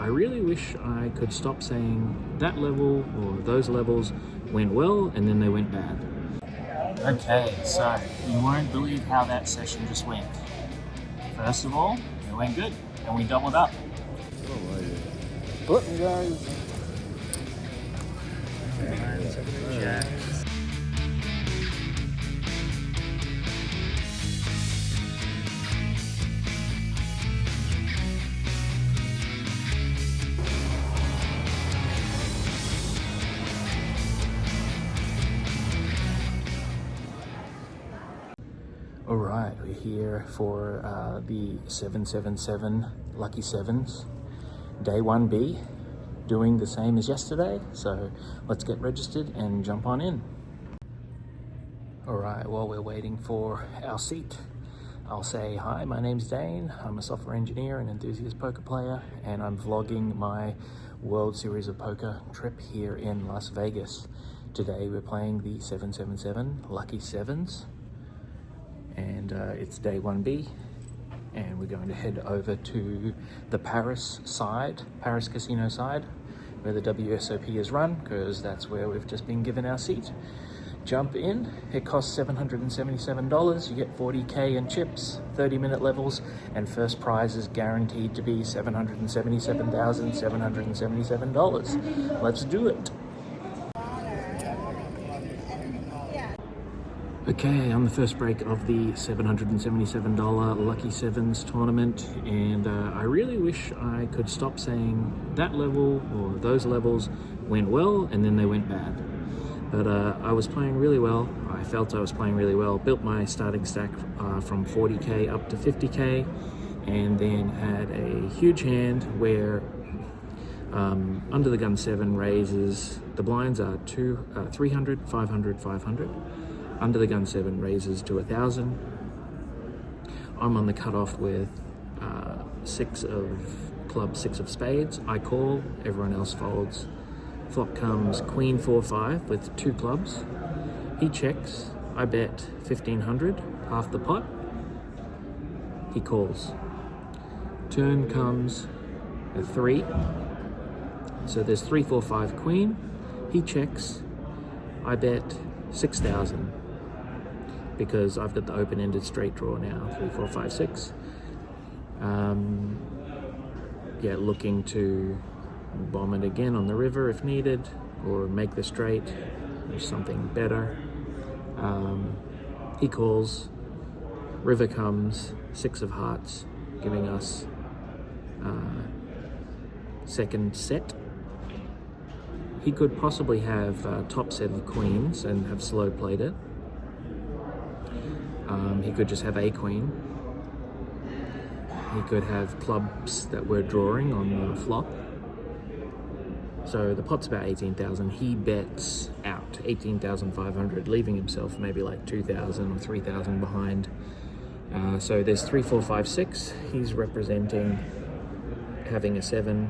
I really wish I could stop saying that level or those levels went well and then they went bad. Okay, so you won't believe how that session just went. First of all, it went good and we doubled up. Button guys. Alright, we're here for the 777 Lucky Sevens, day 1B, doing the same as yesterday, so let's get registered and jump on in. Alright, while we're waiting for our seat, I'll say hi, my name's Dane, I'm a software engineer and enthusiast poker player, and I'm vlogging my World Series of Poker trip here in Las Vegas. Today we're playing the 777 Lucky Sevens, and it's day 1B, and we're going to head over to the Paris casino side, where the WSOP is run, because that's where we've just been given our seat. Jump in, it costs $777, you get 40K in chips, 30-minute levels, and first prize is guaranteed to be $777,777. Let's do it. Okay, on the first break of the $777 Lucky Sevens tournament, and I really wish I could stop saying that level or those levels went well and then they went bad. But I was playing really well. I felt I was playing really well. Built my starting stack from 40K up to 50K, and then had a huge hand where under the gun 7 raises, the blinds are 300, 500, 500. Under the gun 7 raises to 1,000. I'm on the cutoff with 6 of clubs, 6 of spades. I call, everyone else folds. Flop comes Queen 4-5 with 2 clubs. He checks. I bet 1,500, half the pot. He calls. Turn comes a 3. So there's 3-4-5 Queen. He checks. I bet 6,000. Because I've got the open-ended straight draw now, 3, 4, 5, 6. Yeah, looking to bomb it again on the river if needed, or make the straight, or something better. He calls, river comes, 6 of hearts, giving us second set. He could possibly have top set of queens and have slow played it. He could just have a queen. He could have clubs that we're drawing on the flop. So the pot's about 18,000. He bets out 18,500, leaving himself maybe like 2,000 or 3,000 behind. So there's 3, 4, 5, 6. He's representing having a 7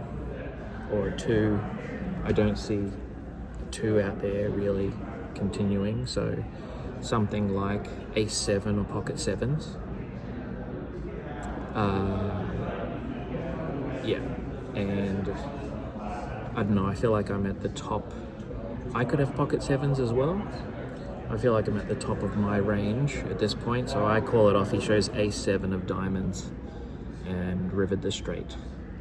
or a 2. I don't see a 2 out there really continuing. So something like ace 7 or pocket 7s. Yeah, and I don't know, I feel like I'm at the top. I could have pocket 7s as well. I feel like I'm at the top of my range at this point, so I call it off. He shows ace 7 of diamonds and rivered the straight.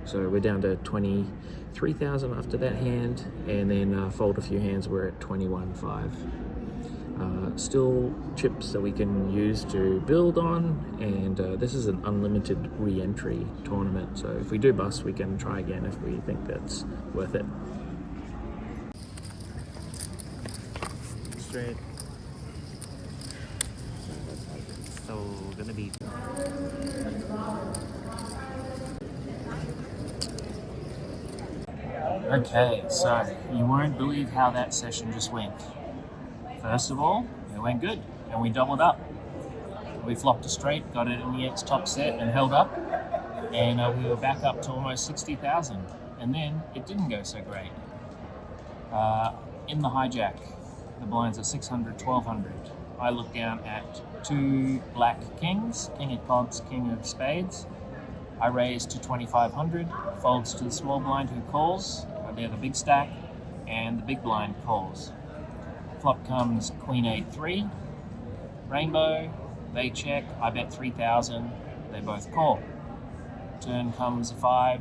So we're down to 23,000 after that hand, and then fold a few hands, we're at 21.5. Still chips that we can use to build on, and this is an unlimited re-entry tournament, so if we do bust we can try again if we think that's worth it. Straight. So gonna be okay, so you won't believe how that session just went. First of all, it went good, and we doubled up. We flopped a straight, got it in the X top set, and held up, and we were back up to almost 60,000. And then it didn't go so great. In the hijack, the blinds are 600, 1,200. I look down at 2 black kings, king of clubs, king of spades, I raise to 2,500, folds to the small blind who calls, they're the big stack, and the big blind calls. Flop comes Queen 8-3, rainbow, they check, I bet 3,000, they both call. Turn comes a 5,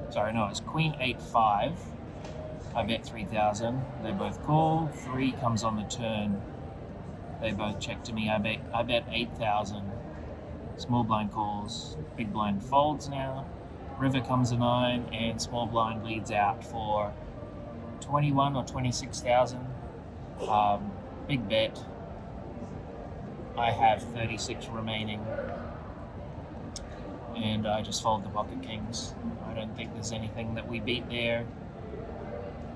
sorry no, it's Queen 8-5, I bet 3,000, they both call. 3 comes on the turn, they both check to me, I bet 8,000. Small blind calls, big blind folds now. River comes a 9, and small blind leads out for 21 or 26,000. Big bet. I have 36 remaining, and I just fold the pocket kings. I don't think there's anything that we beat there.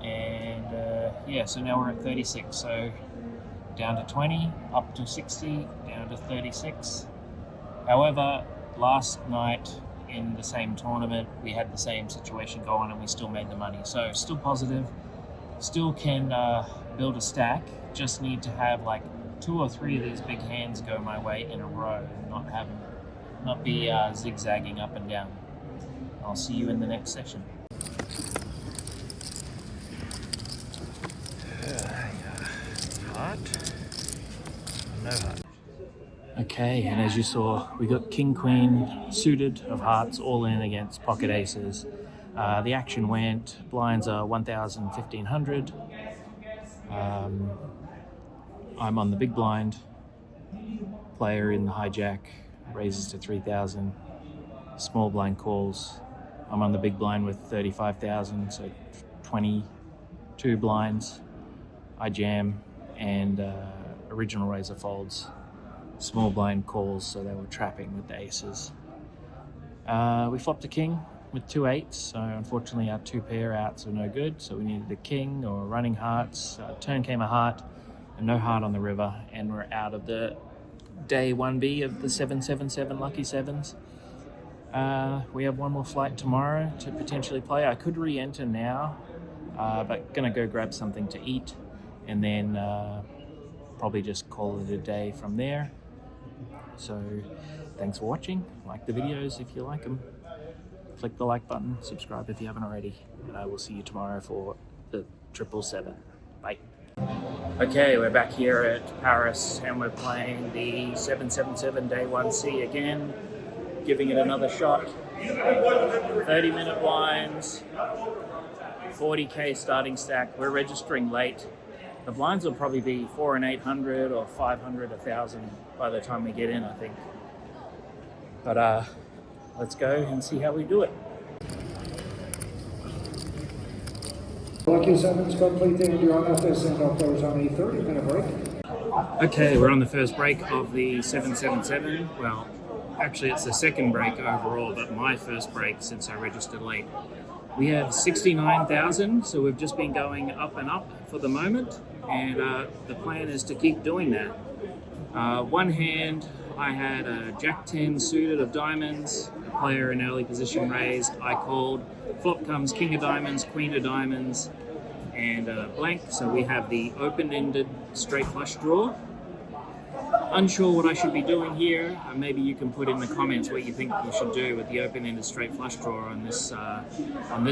And yeah, so now we're at 36. So down to 20, up to 60, down to 36. However, last night in the same tournament, we had the same situation go on and we still made the money. So still positive, still can build a stack, just need to have like 2 or 3 of these big hands go my way in a row, not be zigzagging up and down. I'll see you in the next session. Heart? No heart. Okay, and as you saw, we got King Queen suited of hearts all in against pocket aces. The action went, blinds are 1,000, 1,500. I'm on the big blind. Player in the hijack raises to 3,000. Small blind calls. I'm on the big blind with 35,000, so 22 blinds. I jam, and original raiser folds. Small blind calls, so they were trapping with the aces. We flopped a king with 2 8s, so unfortunately our 2 pair outs were no good, so we needed a king or running hearts. Turn came a heart, and no heart on the river, and we're out of the day 1B of the 777 lucky sevens. We have one more flight tomorrow to potentially play. I could re-enter now, but gonna go grab something to eat, and then probably just call it a day from there. So thanks for watching. Like the videos if you like them. Click the like button, subscribe if you haven't already, and I will see you tomorrow for the 777. Bye. Okay, we're back here at Paris and we're playing the 777 day 1C again, giving it another shot. 30-minute blinds, 40k starting stack. We're registering late. The blinds will probably be 4 and 800 or 500, 1,000 by the time we get in, I think. But let's go and see how we do it. Lucky sevens completing your office and our players on a 30-minute break. Okay, we're on the first break of the 777. Well, actually it's the second break overall, but my first break since I registered late. We have 69,000, so we've just been going up and up for the moment, and the plan is to keep doing that. One hand, I had a Jack 10 suited of diamonds, a player in early position raised, I called. Flop comes King of Diamonds, Queen of Diamonds, and blank, so we have the open-ended straight flush draw. Unsure what I should be doing here. Maybe you can put in the comments what you think you should do with the open-ended straight flush draw on this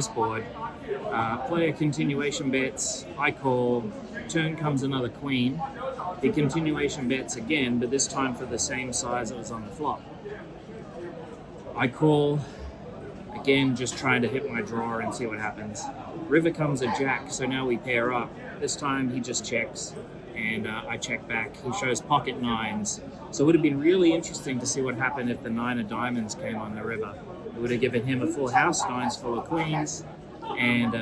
board. Player continuation bets, I call. Turn comes another queen. He continuation bets again, but this time for the same size that was on the flop. I call. Again, just trying to hit my draw and see what happens. River comes a jack, so now we pair up. This time he just checks, and I check back. He shows pocket nines. So it would have been really interesting to see what happened if the 9 of diamonds came on the river. It would have given him a full house, nines full of queens, and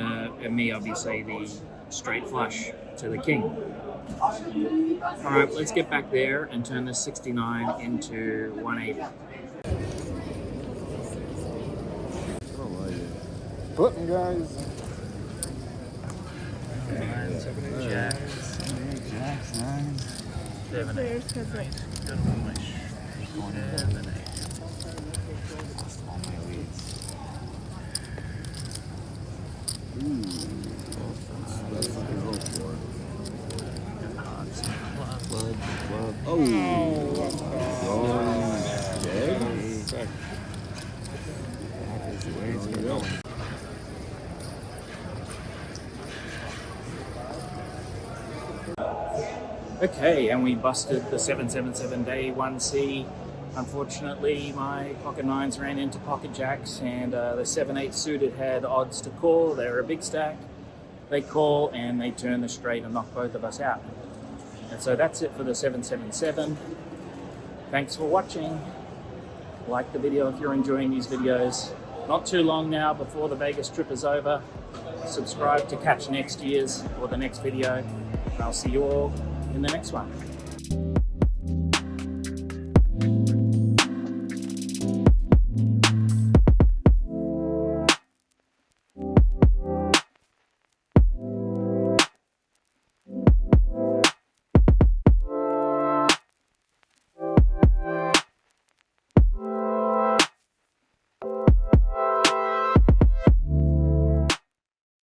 me, obviously, the straight flush to the king. All right, let's get back there and turn this 69 into 180. Button, guys. 9, 7, 8 jacks. 9. 7, 8. Got a little much. 7, 8. Lost all my leads. That's fucking hope for it. Club. Oh! Dead? Okay, and we busted the 777 day 1C. Unfortunately, my pocket nines ran into pocket jacks, and the 7/8 suited had odds to call. They were a big stack. They call and they turn the straight and knock both of us out. And so that's it for the 777. Thanks for watching. Like the video if you're enjoying these videos. Not too long now before the Vegas trip is over. Subscribe to catch next year's or the next video. And I'll see you all in the next one.